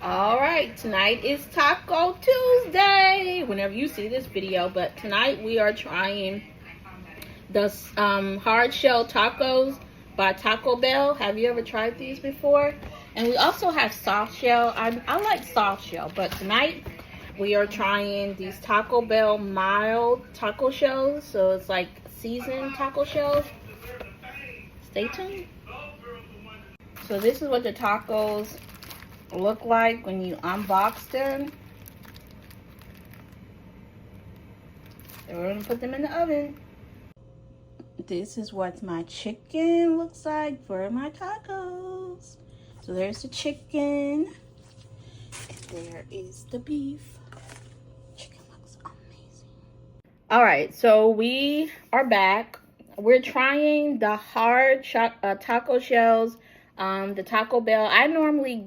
All right, tonight is Taco Tuesday, whenever you see this video. But tonight we are trying the hard shell tacos by Taco Bell. Have you ever tried these before? And we also have soft shell. I like soft shell, but tonight we are trying these Taco Bell mild taco shells. So it's like seasoned taco shells. Stay tuned. So this is what the tacos look like when you unbox them. And we're gonna put them in the oven. This is what my chicken looks like for my tacos. So there's the chicken, and there is the beef. Chicken looks amazing. All right, so we are back. We're trying the hard taco shells, the Taco Bell. I normally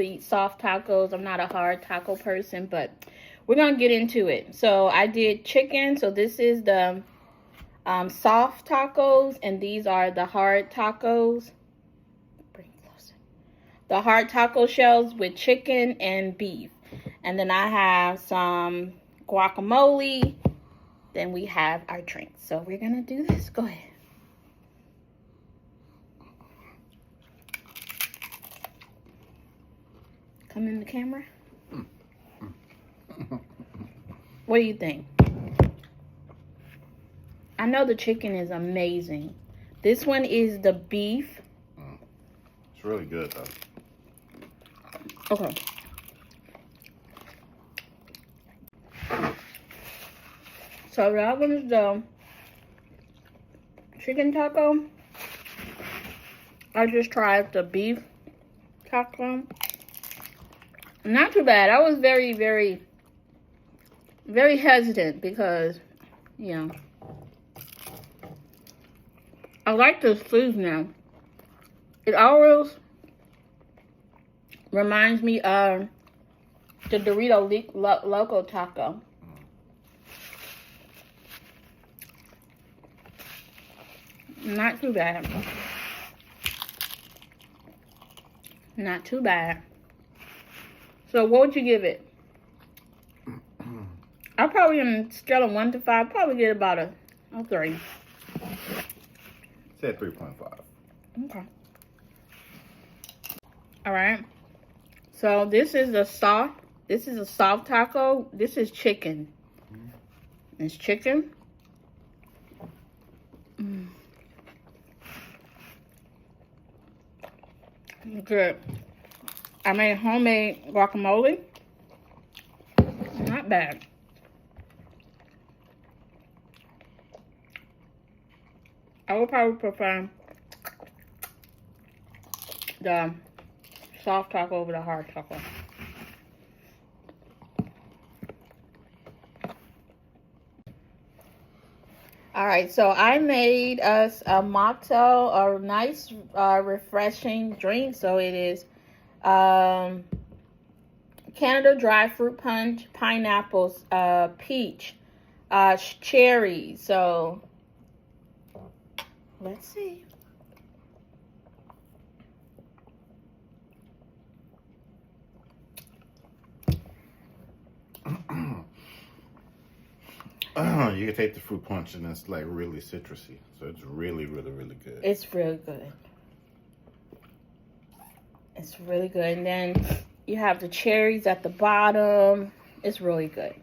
eat soft tacos. I'm not a hard taco person, but we're gonna get into it. So I did chicken. So this is the soft tacos, and these are the hard tacos. Bring it closer. The hard taco shells with chicken and beef. And then I have some guacamole. Then we have our drinks. So we're gonna do this. Go ahead. Come in the camera. What do you think? I know the chicken is amazing. This one is the beef. It's really good though. Okay. So that one is the chicken taco. I just tried the beef taco. Not too bad. I was very, very, very hesitant because, you know, I like this food now. It always reminds me of the Dorito Loco Taco. Not too bad. Not too bad. So what would you give it? I'll probably, on a scale of 1 to 5, probably get about a 3. Say 3.5. Okay. All right. So this is a soft taco. This is chicken. It's chicken. Good. I made homemade guacamole. Not bad. I would probably prefer the soft taco over the hard taco. All right, so I made us a motto, a nice, refreshing drink. So it is Canada dry fruit punch, pineapples, peach, cherry. So let's see. You can take the fruit punch and it's like really citrusy. So it's really, really, really good. It's really good. It's really good. And then you have the cherries at the bottom. It's really good.